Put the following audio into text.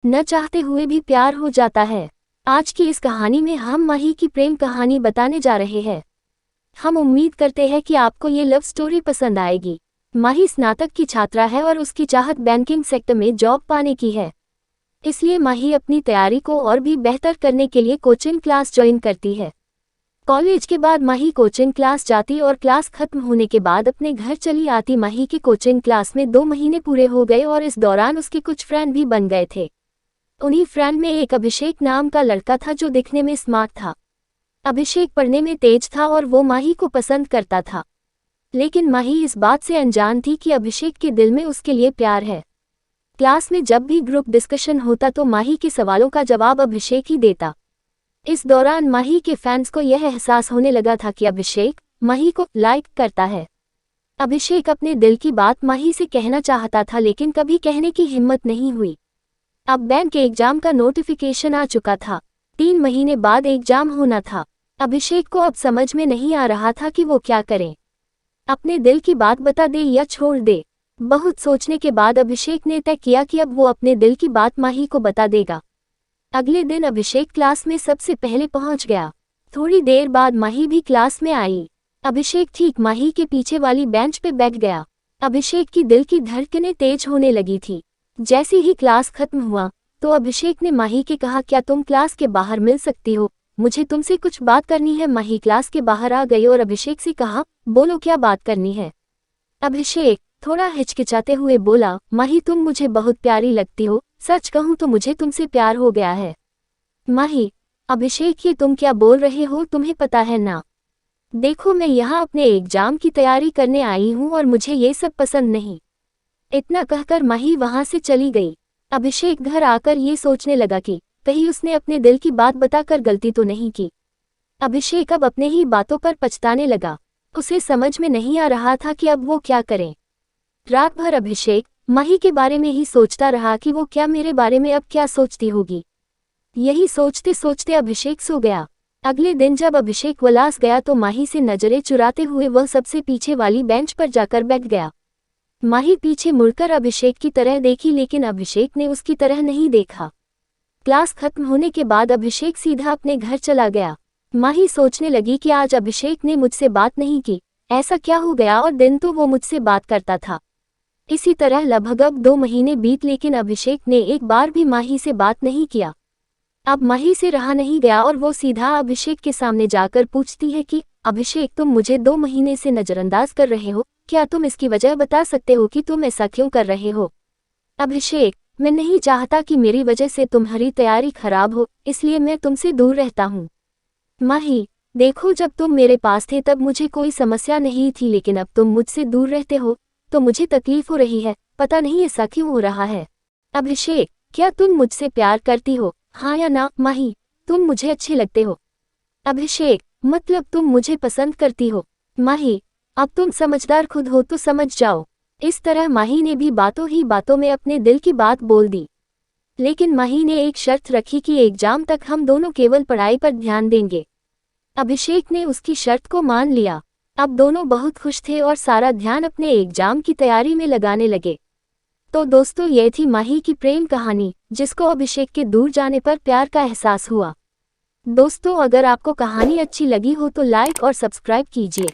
न चाहते हुए भी प्यार हो जाता है। आज की इस कहानी में हम माही की प्रेम कहानी बताने जा रहे हैं। हम उम्मीद करते हैं कि आपको ये लव स्टोरी पसंद आएगी। माही स्नातक की छात्रा है और उसकी चाहत बैंकिंग सेक्टर में जॉब पाने की है। इसलिए माही अपनी तैयारी को और भी बेहतर करने के लिए कोचिंग क्लास ज्वाइन करती है। कॉलेज के बाद माही कोचिंग क्लास जाती और क्लास खत्म होने के बाद अपने घर चली आती। माही की कोचिंग क्लास में 2 महीने पूरे हो गए और इस दौरान उसके कुछ फ्रेंड भी बन गए थे। उन्हीं फ्रेंड में एक अभिषेक नाम का लड़का था जो दिखने में स्मार्ट था। अभिषेक पढ़ने में तेज था और वो माही को पसंद करता था। लेकिन माही इस बात से अनजान थी कि अभिषेक के दिल में उसके लिए प्यार है। क्लास में जब भी ग्रुप डिस्कशन होता तो माही के सवालों का जवाब अभिषेक ही देता। इस दौरान माही के फैंस को यह एहसास होने लगा था कि अभिषेक माही को लाइक करता है। अभिषेक अपने दिल की बात माही से कहना चाहता था लेकिन कभी कहने की हिम्मत नहीं हुई। अब बैंक के एग्जाम का नोटिफिकेशन आ चुका था। 3 महीने बाद एग्जाम होना था। अभिषेक को अब समझ में नहीं आ रहा था कि वो क्या करे। अपने दिल की बात बता दे या छोड़ दे। बहुत सोचने के बाद अभिषेक ने तय किया कि अब वो अपने दिल की बात माही को बता देगा। अगले दिन अभिषेक क्लास में सबसे पहले पहुंच गया। थोड़ी देर बाद माही भी क्लास में आई। अभिषेक ठीक माही के पीछे वाली बेंच पे बैठ गया। अभिषेक की दिल की धड़कनें तेज होने लगी थी। जैसे ही क्लास खत्म हुआ तो अभिषेक ने माही के कहा, क्या तुम क्लास के बाहर मिल सकती हो, मुझे तुमसे कुछ बात करनी है। माही क्लास के बाहर आ गई और अभिषेक से कहा, बोलो क्या बात करनी है। अभिषेक थोड़ा हिचकिचाते हुए बोला, माही तुम मुझे बहुत प्यारी लगती हो, सच कहूँ तो मुझे तुमसे प्यार हो गया है। माही, अभिषेक ये तुम क्या बोल रहे हो, तुम्हें पता है ना, देखो मैं यहाँ अपने एग्जाम की तैयारी करने आई हूँ और मुझे ये सब पसंद नहीं। इतना कहकर माही वहां से चली गई। अभिषेक घर आकर ये सोचने लगा कि कहीं उसने अपने दिल की बात बताकर गलती तो नहीं की। अभिषेक अब अपने ही बातों पर पछताने लगा। उसे समझ में नहीं आ रहा था कि अब वो क्या करे। रात भर अभिषेक माही के बारे में ही सोचता रहा कि वो क्या मेरे बारे में अब क्या सोचती होगी। यही सोचते सोचते अभिषेक सो गया। अगले दिन जब अभिषेक क्लास गया तो माही से नजरें चुराते हुए वह सबसे पीछे वाली बेंच पर जाकर बैठ गया। माही पीछे मुड़कर अभिषेक की तरह देखी लेकिन अभिषेक ने उसकी तरह नहीं देखा। क्लास खत्म होने के बाद अभिषेक सीधा अपने घर चला गया। माही सोचने लगी कि आज अभिषेक ने मुझसे बात नहीं की, ऐसा क्या हो गया, और दिन तो वो मुझसे बात करता था। इसी तरह लगभग 2 महीने बीत लेकिन अभिषेक ने एक बार भी माही से बात नहीं किया। अब माही से रहा नहीं गया और वो सीधा अभिषेक के सामने जाकर पूछती है कि अभिषेक तुम मुझे 2 महीने से नजरअंदाज कर रहे हो, क्या तुम इसकी वजह बता सकते हो कि तुम ऐसा क्यों कर रहे हो। अभिषेक, मैं नहीं चाहता कि मेरी वजह से तुम्हारी तैयारी खराब हो, इसलिए मैं तुमसे दूर रहता हूँ। माही, देखो जब तुम मेरे पास थे तब मुझे कोई समस्या नहीं थी लेकिन अब तुम मुझसे दूर रहते हो तो मुझे तकलीफ हो रही है, पता नहीं ऐसा क्यों हो रहा है। अभिषेक, क्या तुम मुझसे प्यार करती हो, हाँ या ना। माही, तुम मुझे अच्छे लगते हो। अभिषेक, मतलब तुम मुझे पसंद करती हो। माही, अब तुम समझदार खुद हो तो समझ जाओ। इस तरह माही ने भी बातों ही बातों में अपने दिल की बात बोल दी। लेकिन माही ने एक शर्त रखी कि एग्जाम तक हम दोनों केवल पढ़ाई पर ध्यान देंगे। अभिषेक ने उसकी शर्त को मान लिया। अब दोनों बहुत खुश थे और सारा ध्यान अपने एग्जाम की तैयारी में लगाने लगे। तो दोस्तों, ये थी माही की प्रेम कहानी जिसको अभिषेक के दूर जाने पर प्यार का एहसास हुआ। दोस्तों, अगर आपको कहानी अच्छी लगी हो तो लाइक और सब्सक्राइब कीजिए।